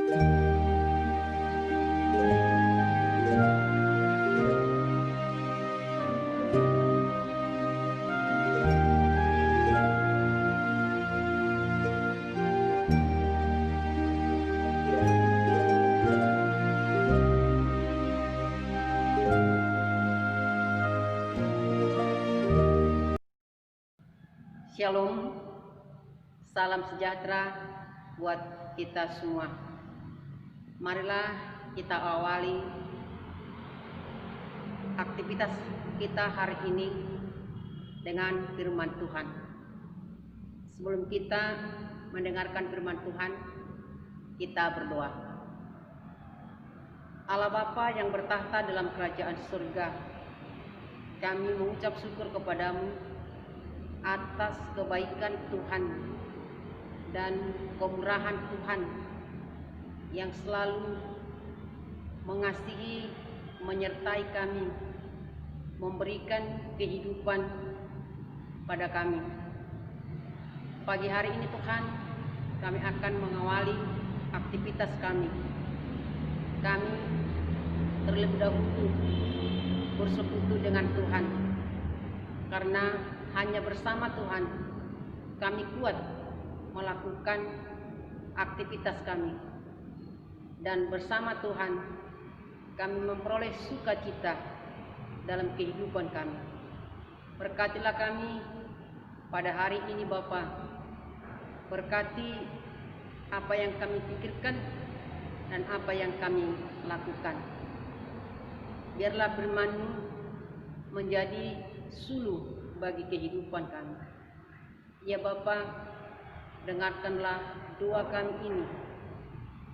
Shalom, salam sejahtera buat kita semua. Marilah kita awali aktivitas kita hari ini dengan firman Tuhan. Sebelum kita mendengarkan firman Tuhan, kita berdoa. Allah Bapa yang bertahta dalam kerajaan surga, kami mengucap syukur kepadamu atas kebaikan Tuhan dan kemurahan Tuhan yang selalu mengasihi, menyertai kami, memberikan kehidupan pada kami. Pagi hari ini Tuhan, kami akan mengawali aktivitas kami. Kami terlebih dahulu bersekutu dengan Tuhan, karena hanya bersama Tuhan kami kuat melakukan aktivitas kami, dan bersama Tuhan kami memperoleh sukacita dalam kehidupan kami. Berkatilah kami pada hari ini Bapa, berkati apa yang kami pikirkan dan apa yang kami lakukan. Biarlah firman-Mu menjadi suluh bagi kehidupan kami. Ya Bapa, dengarkanlah doa kami ini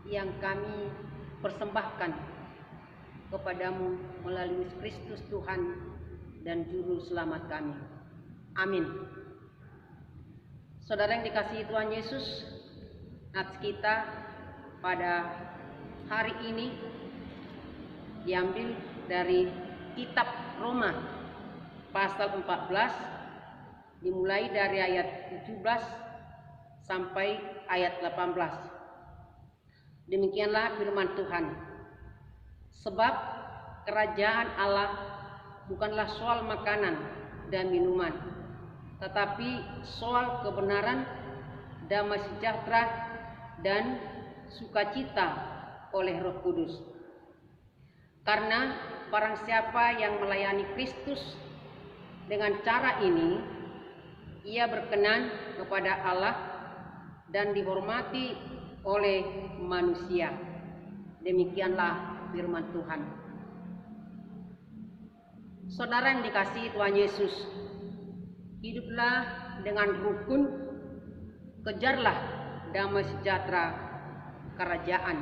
yang kami persembahkan kepadamu melalui Kristus Tuhan dan Juru Selamat kami. Amin. Saudara yang dikasihi Tuhan Yesus, nats kita pada hari ini diambil dari kitab Roma pasal 14, dimulai dari ayat 17 sampai ayat 18. Demikianlah firman Tuhan. Sebab kerajaan Allah bukanlah soal makanan dan minuman, tetapi soal kebenaran, damai sejahtera, dan sukacita oleh Roh Kudus. Karena barang siapa yang melayani Kristus dengan cara ini, ia berkenan kepada Allah dan dihormati oleh manusia. Demikianlah firman Tuhan. Saudara yang dikasihi Tuhan Yesus, hiduplah dengan rukun, kejarlah damai sejahtera kerajaan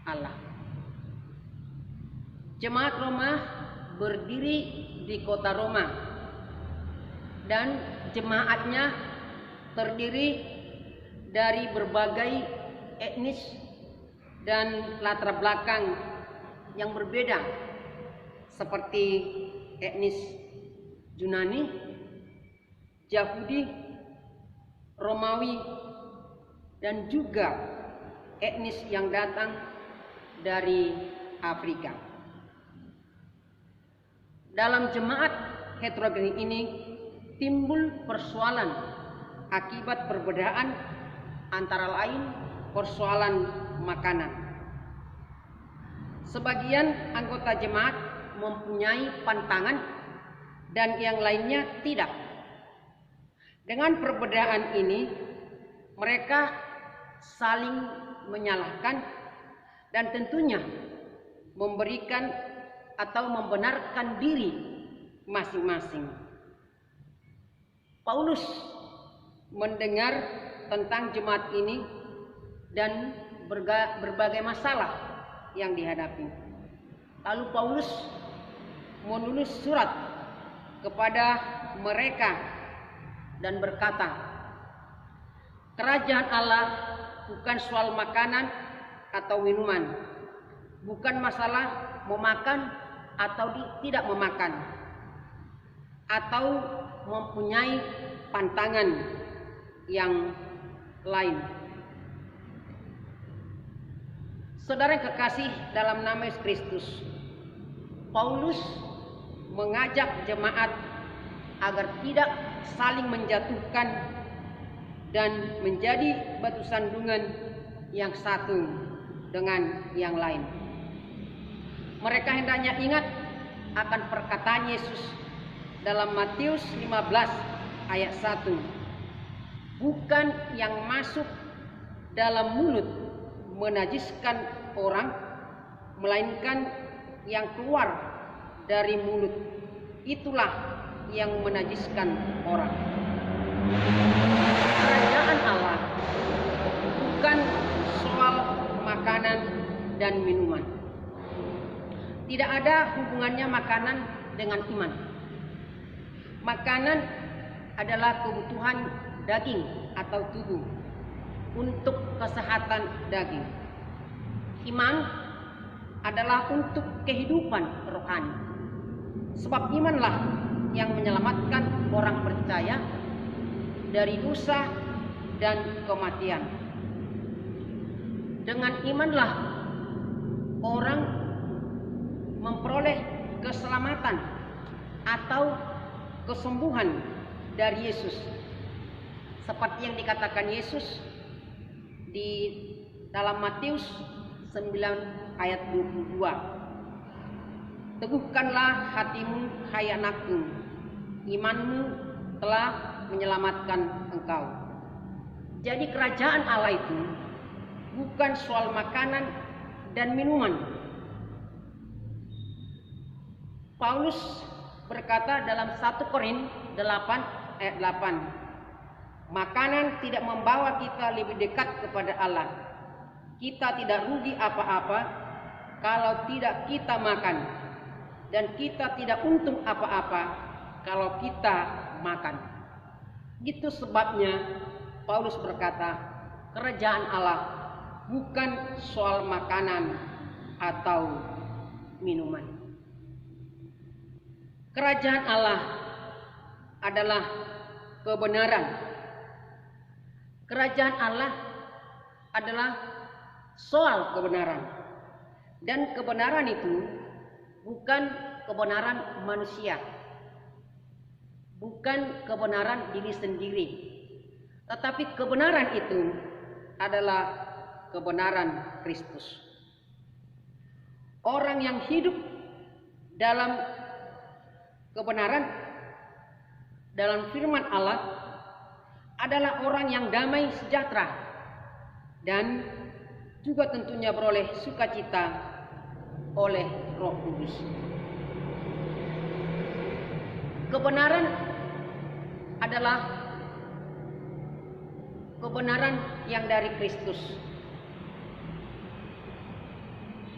Allah. Jemaat Roma berdiri di kota Roma, dan jemaatnya terdiri dari berbagai etnis dan latar belakang yang berbeda, seperti etnis Yunani, Yahudi, Romawi, dan juga etnis yang datang dari Afrika. Dalam jemaat heterogen ini timbul persoalan akibat perbedaan, antara lain persoalan makanan. Sebagian anggota jemaat mempunyai pantangan dan yang lainnya tidak. Dengan perbedaan ini, mereka saling menyalahkan dan tentunya memberikan atau membenarkan diri masing-masing. Paulus mendengar tentang jemaat ini dan berbagai masalah yang dihadapi. Lalu Paulus menulis surat kepada mereka dan berkata, kerajaan Allah bukan soal makanan atau minuman, bukan masalah memakan atau tidak memakan, atau mempunyai pantangan yang lain. Saudara yang kekasih dalam nama Yesus Kristus, Paulus mengajak jemaat agar tidak saling menjatuhkan dan menjadi batu sandungan yang satu dengan yang lain. Mereka hendaknya ingat akan perkataan Yesus dalam Matius 15 ayat 1. Bukan yang masuk dalam mulut menajiskan orang, melainkan yang keluar dari mulut, itulah yang menajiskan orang. Kerajaan Allah bukan soal makanan dan minuman. Tidak ada hubungannya makanan dengan iman. Makanan adalah kebutuhan daging atau tubuh untuk kesehatan daging. Iman adalah untuk kehidupan rohani. Sebab imanlah yang menyelamatkan orang percaya dari dosa dan kematian. Dengan imanlah orang memperoleh keselamatan atau kesembuhan dari Yesus. Seperti yang dikatakan Yesus di dalam Matius 9 ayat 22. Teguhkanlah hatimu, hai anakku, imanmu telah menyelamatkan engkau. Jadi kerajaan Allah itu bukan soal makanan dan minuman. Paulus berkata dalam 1 Korintus 8 ayat 8, makanan tidak membawa kita lebih dekat kepada Allah. Kita tidak rugi apa-apa kalau tidak kita makan, dan kita tidak untung apa-apa kalau kita makan. Itu sebabnya Paulus berkata, kerajaan Allah bukan soal makanan atau minuman. Kerajaan Allah adalah kebenaran. Kerajaan Allah adalah soal kebenaran. Dan kebenaran itu bukan kebenaran manusia, bukan kebenaran diri sendiri, tetapi kebenaran itu adalah kebenaran Kristus. Orang yang hidup dalam kebenaran dalam firman Allah adalah orang yang damai sejahtera dan juga tentunya beroleh sukacita oleh Roh Kudus. Kebenaran adalah kebenaran yang dari Kristus.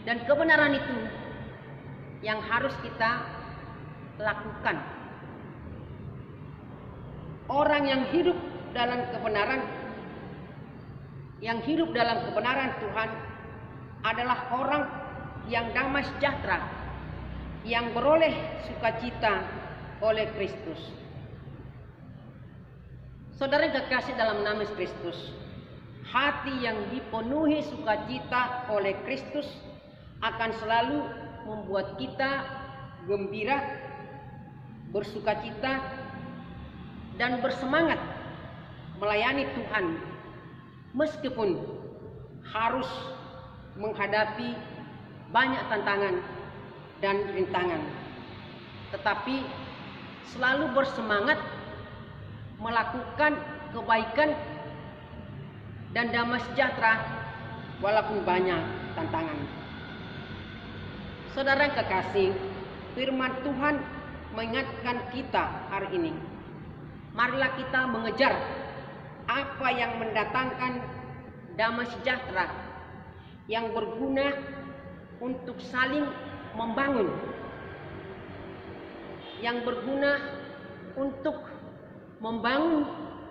Dan kebenaran itu yang harus kita lakukan. Orang yang hidup dalam kebenaran, yang hidup dalam kebenaran Tuhan adalah orang yang damai sejahtera, yang beroleh sukacita oleh Kristus. Saudara yang kekasih dalam nama Kristus, hati yang dipenuhi sukacita oleh Kristus akan selalu membuat kita gembira, bersukacita, dan bersemangat melayani Tuhan meskipun harus menghadapi banyak tantangan dan rintangan, tetapi selalu bersemangat melakukan kebaikan dan damai sejahtera walaupun banyak tantangan. Saudara yang kekasih, firman Tuhan mengingatkan kita hari ini, marilah kita mengejar apa yang mendatangkan damai sejahtera, yang berguna untuk saling membangun, yang berguna untuk membangun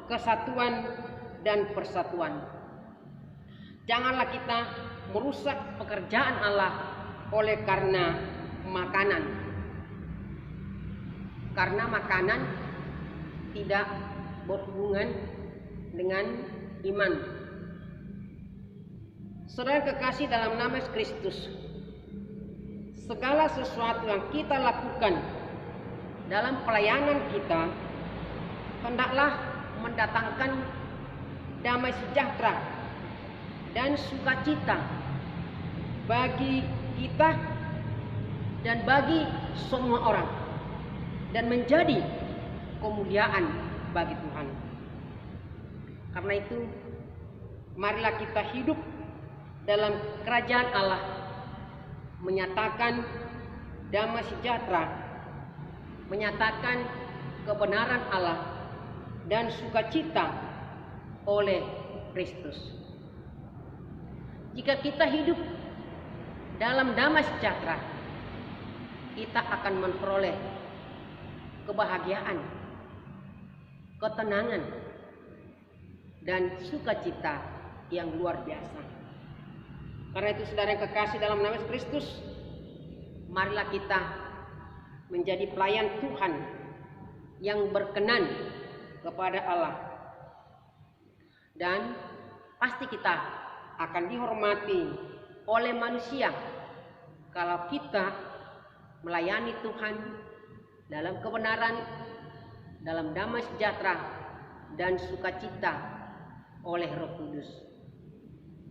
kesatuan dan persatuan. Janganlah kita merusak pekerjaan Allah oleh karena makanan. Karena makanan tidak berhubungan dengan iman. Saudara kekasih dalam nama Yesus Kristus, segala sesuatu yang kita lakukan dalam pelayanan kita hendaklah mendatangkan damai sejahtera dan sukacita bagi kita dan bagi semua orang, dan menjadi kemuliaan bagi Tuhan. Karena itu, marilah kita hidup dalam kerajaan Allah, menyatakan damai sejahtera, menyatakan kebenaran Allah dan sukacita oleh Kristus. Jika kita hidup dalam damai sejahtera, kita akan memperoleh kebahagiaan, ketenangan, dan sukacita yang luar biasa. Karena itu, saudara yang kekasih dalam nama Yesus Kristus, marilah kita menjadi pelayan Tuhan yang berkenan kepada Allah, dan pasti kita akan dihormati oleh manusia kalau kita melayani Tuhan dalam kebenaran, dalam damai sejahtera dan sukacita oleh Roh Kudus.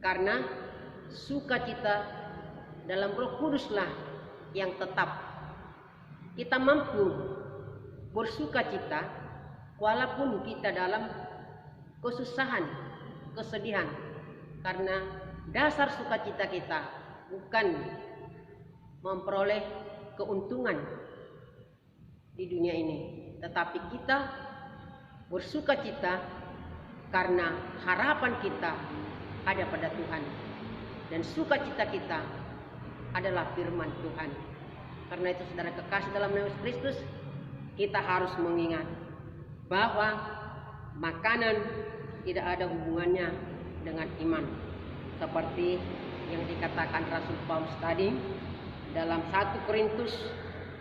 Karena sukacita dalam Roh Kuduslah yang tetap. Kita mampu bersukacita walaupun kita dalam kesusahan, kesedihan, karena dasar sukacita kita bukan memperoleh keuntungan di dunia ini, tetapi kita bersukacita karena harapan kita ada pada Tuhan, dan sukacita kita adalah firman Tuhan. Karena itu, saudara kekasih dalam nama Yesus Kristus, kita harus mengingat bahwa makanan tidak ada hubungannya dengan iman, seperti yang dikatakan Rasul Paulus tadi dalam 1 Korintus 8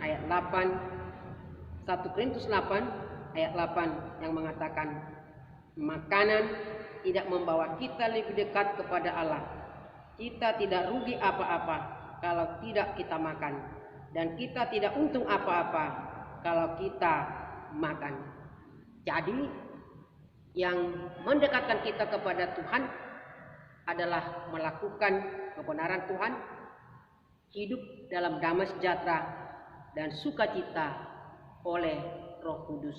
ayat 8 yang mengatakan, makanan tidak membawa kita lebih dekat kepada Allah. Kita tidak rugi apa-apa kalau tidak kita makan, dan kita tidak untung apa-apa kalau kita makan. Jadi yang mendekatkan kita kepada Tuhan adalah melakukan kebenaran Tuhan, hidup dalam damai sejahtera dan sukacita oleh Roh Kudus.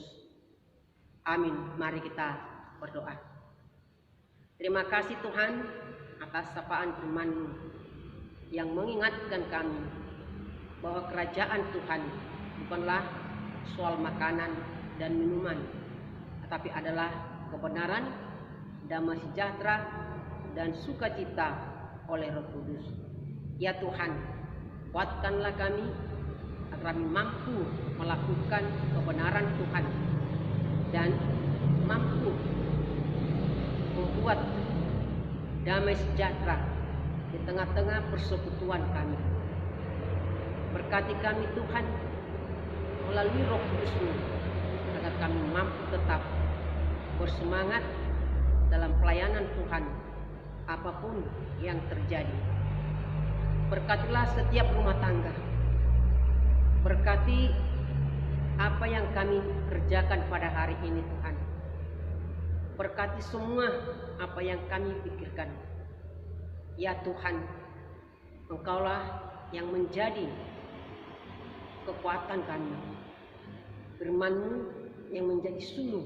Amin. Mari kita berdoa. Terima kasih Tuhan atas sapaan firman-Mu yang mengingatkan kami bahwa kerajaan Tuhan bukanlah soal makanan dan minuman, tetapi adalah kebenaran, damai sejahtera dan sukacita oleh Roh Kudus. Ya Tuhan, kuatkanlah kami agar kami mampu melakukan kebenaran Tuhan dan mampu membuat damai sejahtera di tengah-tengah persekutuan kami. Berkati kami Tuhan melalui Roh Kudus-Mu agar kami mampu tetap bersemangat dalam pelayanan Tuhan apapun yang terjadi. Berkatilah setiap rumah tangga. Berkati apa yang kami kerjakan pada hari ini Tuhan. Berkati semua apa yang kami pikirkan. Ya Tuhan, Engkaulah yang menjadi kekuatan kami. Firman-Mu yang menjadi suluh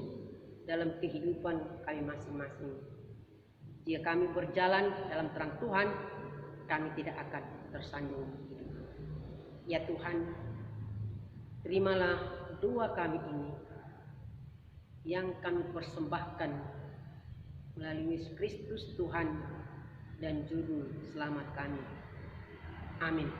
dalam kehidupan kami masing-masing. Jika kami berjalan dalam terang Tuhan, kami tidak akan tersandung. Ya Tuhan, terimalah doa kami ini yang kami persembahkan melalui Yesus Kristus Tuhan dan Juru Selamat kami. Amin.